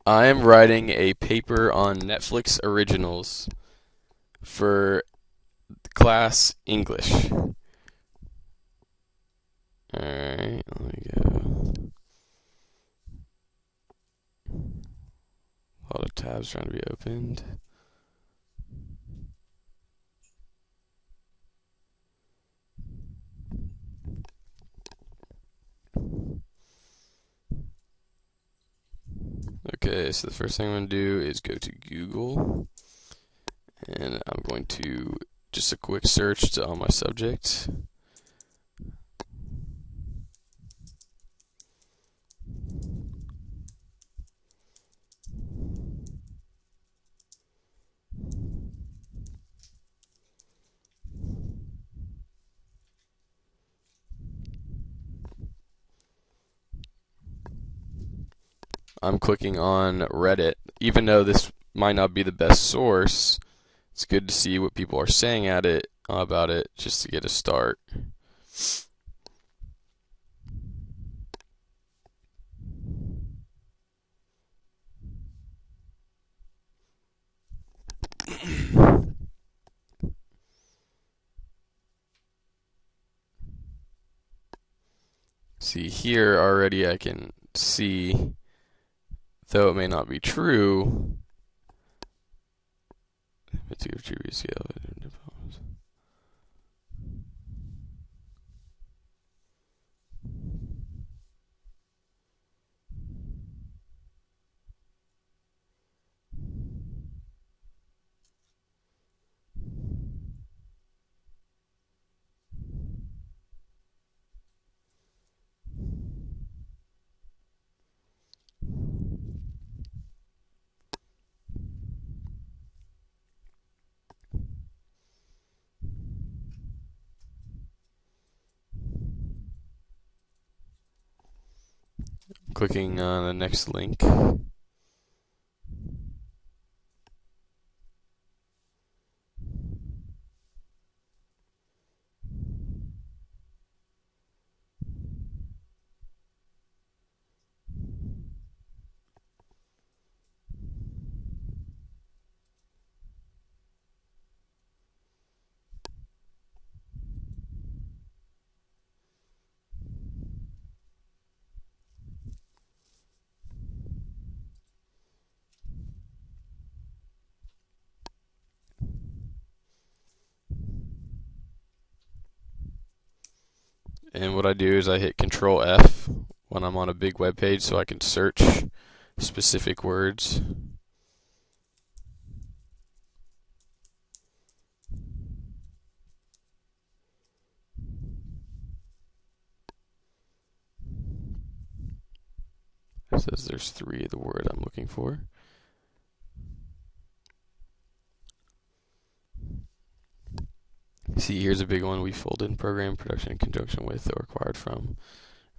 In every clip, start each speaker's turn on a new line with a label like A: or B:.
A: I am writing a paper on Netflix originals for class English. Alright, let me go. A lot of tabs trying to be opened. Okay, so the first thing I'm going to do is go to Google, and I'm going to just a quick search to all my subjects. I'm clicking on Reddit. Even though this might not be the best source, it's good to see what people are saying about it just to get a start. See here already I can see, though it may not be true, clicking on the next link. And what I do is I hit Control F when I'm on a big web page so I can search specific words. It says there's 3 of the word I'm looking for. See, here's a big one. We fold in program production in conjunction with or acquired from.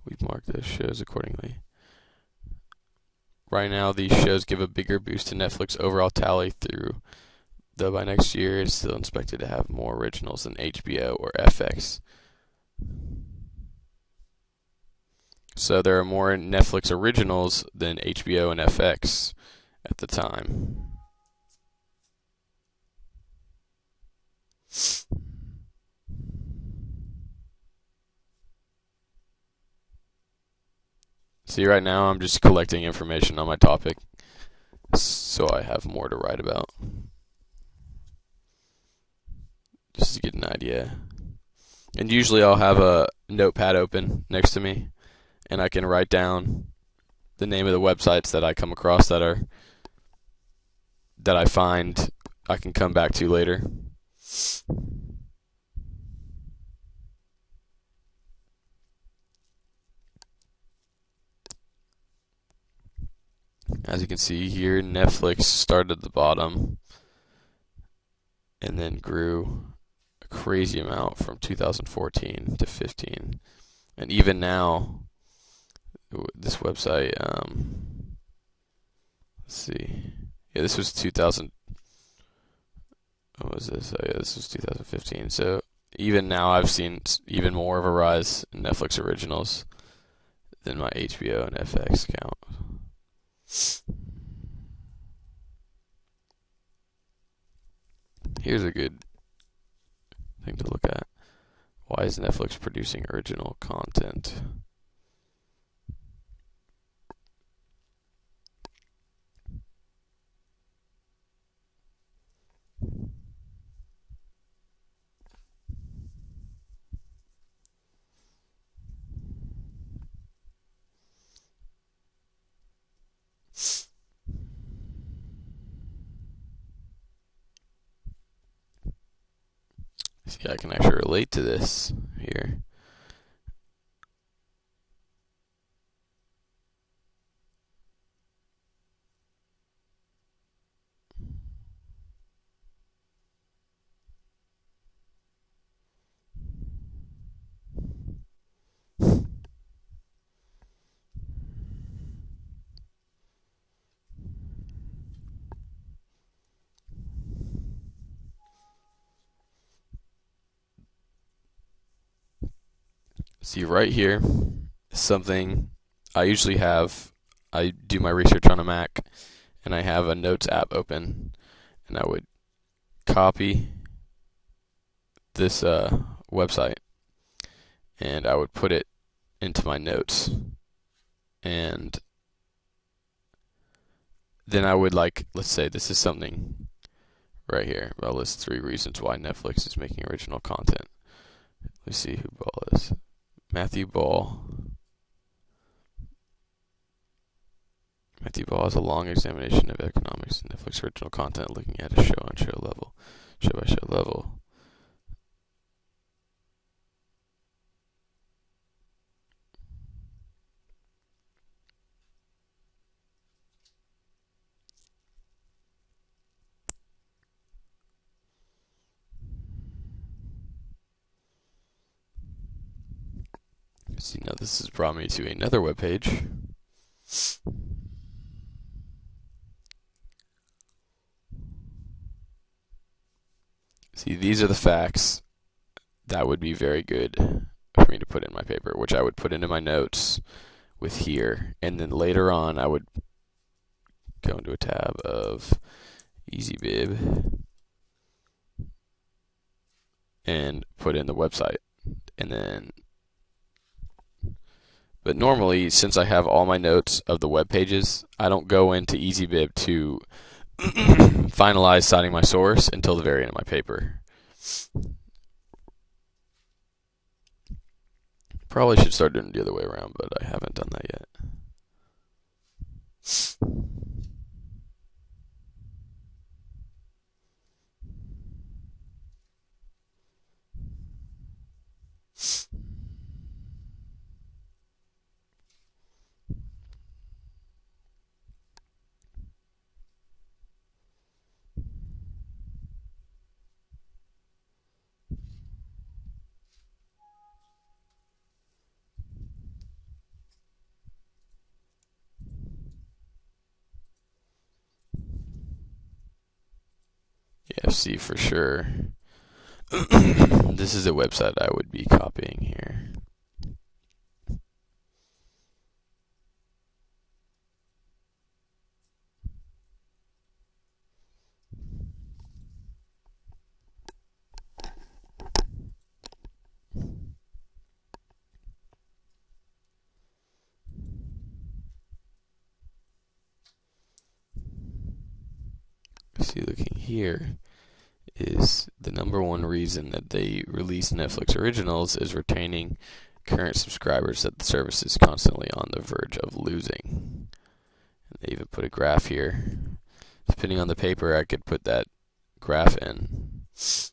A: We've marked those shows accordingly. Right now, these shows give a bigger boost to Netflix overall tally through, though by next year it's still expected to have more originals than HBO or FX. So there are more Netflix originals than HBO and FX at the time. See, right now I'm just collecting information on my topic so I have more to write about. Just to get an idea. And usually I'll have a notepad open next to me, and I can write down the name of the websites that I come across that I find I can come back to later. As you can see here, Netflix started at the bottom and then grew a crazy amount from 2014 to 15. And even now, this website, let's see. Yeah, this was 2000. What was this? Oh, yeah, this was 2015. So even now, I've seen even more of a rise in Netflix originals than my HBO and FX count. Here's a good thing to look at. Why is Netflix producing original content? See, I can actually relate to this here. See, right here is something I usually have. I do my research on a Mac, and I have a Notes app open, and I would copy this website, and I would put it into my notes, and then I would let's say this is something right here. I'll list 3 reasons why Netflix is making original content. Let's see who Ball is. Matthew Ball. Matthew Ball has a long examination of economics and Netflix original content, looking at a show by show level. See, now this has brought me to another web page. See, these are the facts that would be very good for me to put in my paper, which I would put into my notes with here, and then later on I would go into a tab of EasyBib and put in the website, and then but normally, since I have all my notes of the web pages, I don't go into EasyBib to finalize citing my source until the very end of my paper. Probably should start doing it the other way around, but I haven't done that yet. Yeah, see for sure. This is a website I would be copying here. See, looking here is the number one reason that they release Netflix originals is retaining current subscribers that the service is constantly on the verge of losing. And they even put a graph here. Depending on the paper, I could put that graph in. It's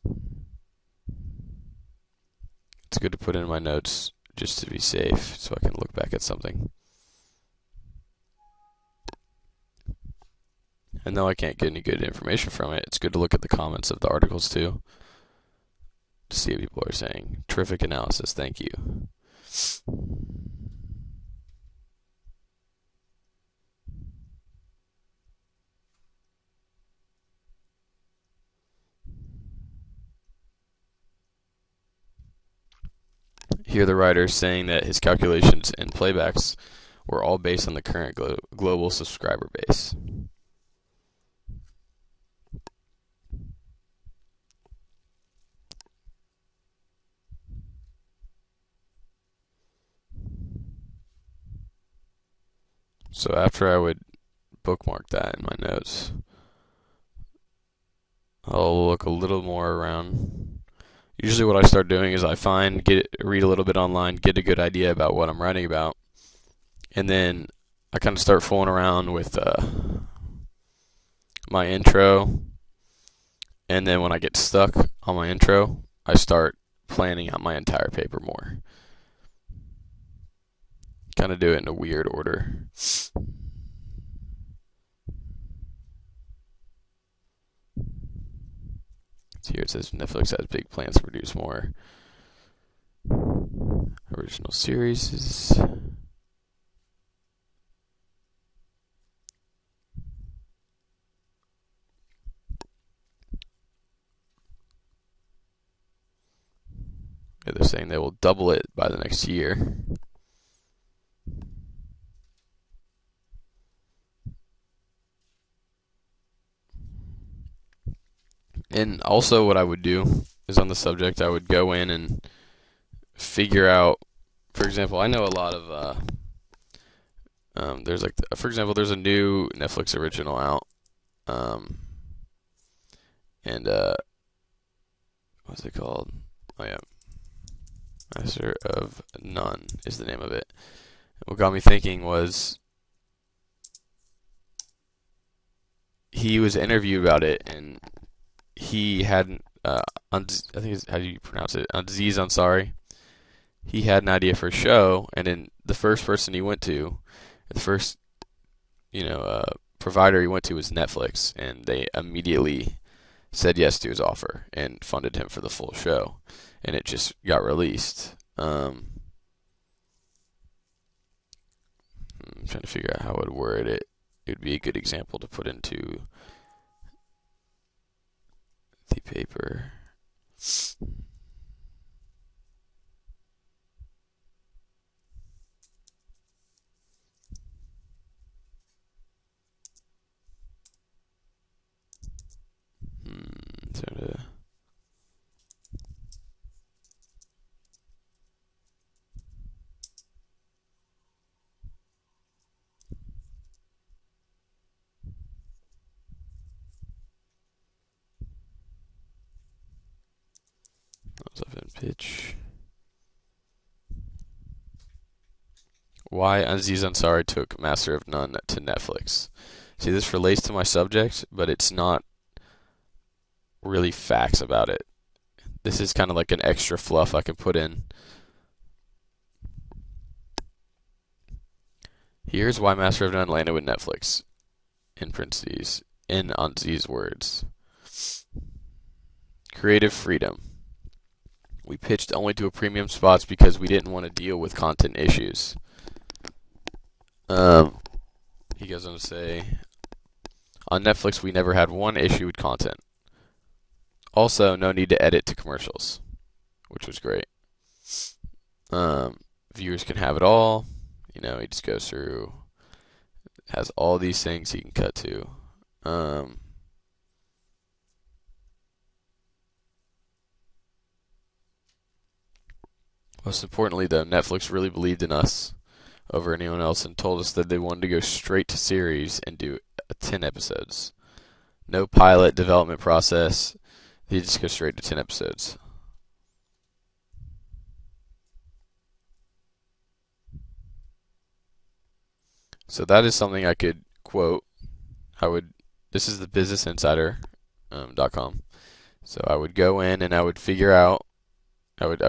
A: good to put in my notes just to be safe, so I can look back at something. And though I can't get any good information from it, it's good to look at the comments of the articles too, to see what people are saying. Terrific analysis, thank you. Here the writer is saying that his calculations and playbacks were all based on the current global subscriber base. So after I would bookmark that in my notes, I'll look a little more around. Usually what I start doing is I read a little bit online, get a good idea about what I'm writing about, and then I kind of start fooling around with my intro, and then when I get stuck on my intro, I start planning out my entire paper more. Kind of do it in a weird order. So here it says Netflix has big plans to produce more original series. They're saying they will double it by the next year. And also what I would do is on the subject, I would go in and figure out, for example, I know a lot of, there's like, for example, there's a new Netflix original out, and, what's it called? Oh yeah, Master of None is the name of it. What got me thinking was he was interviewed about it, and he hadn't, I think it's, how do you pronounce it? Aziz Ansari. He had an idea for a show, and then the first person he went to, the first, provider he went to was Netflix, and they immediately said yes to his offer and funded him for the full show, and it just got released. I'm trying to figure out how I would word it. It would be a good example to put into the paper. Trying to pitch. Why Aziz Ansari took Master of None to Netflix. See, this relates to my subject, but it's not really facts about it. This is kind of like an extra fluff I can put in. Here's why Master of None landed with Netflix. In parentheses, in Anzi's words. Creative freedom. We pitched only to a premium spots because we didn't want to deal with content issues. He goes on to say, on Netflix we never had one issue with content. Also, no need to edit to commercials, which was great. Viewers can have it all. He just goes through, has all these things he can cut to. Most importantly, though, Netflix really believed in us over anyone else and told us that they wanted to go straight to series and do 10 episodes. No pilot development process. They just go straight to 10 episodes. So that is something I could quote. This is the businessinsider.com. So I would go in and I would figure out, I would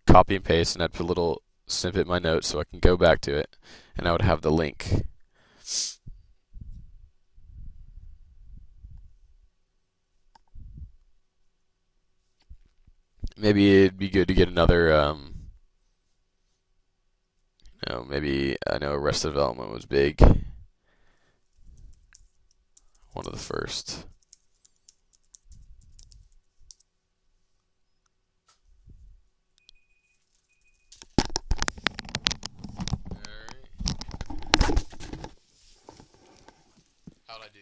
A: copy and paste, and I'd put a little snippet in my notes so I can go back to it, and I would have the link. Maybe it'd be good to get another, maybe I know Arrested Development was big. One of the first. Alright. How'd I do?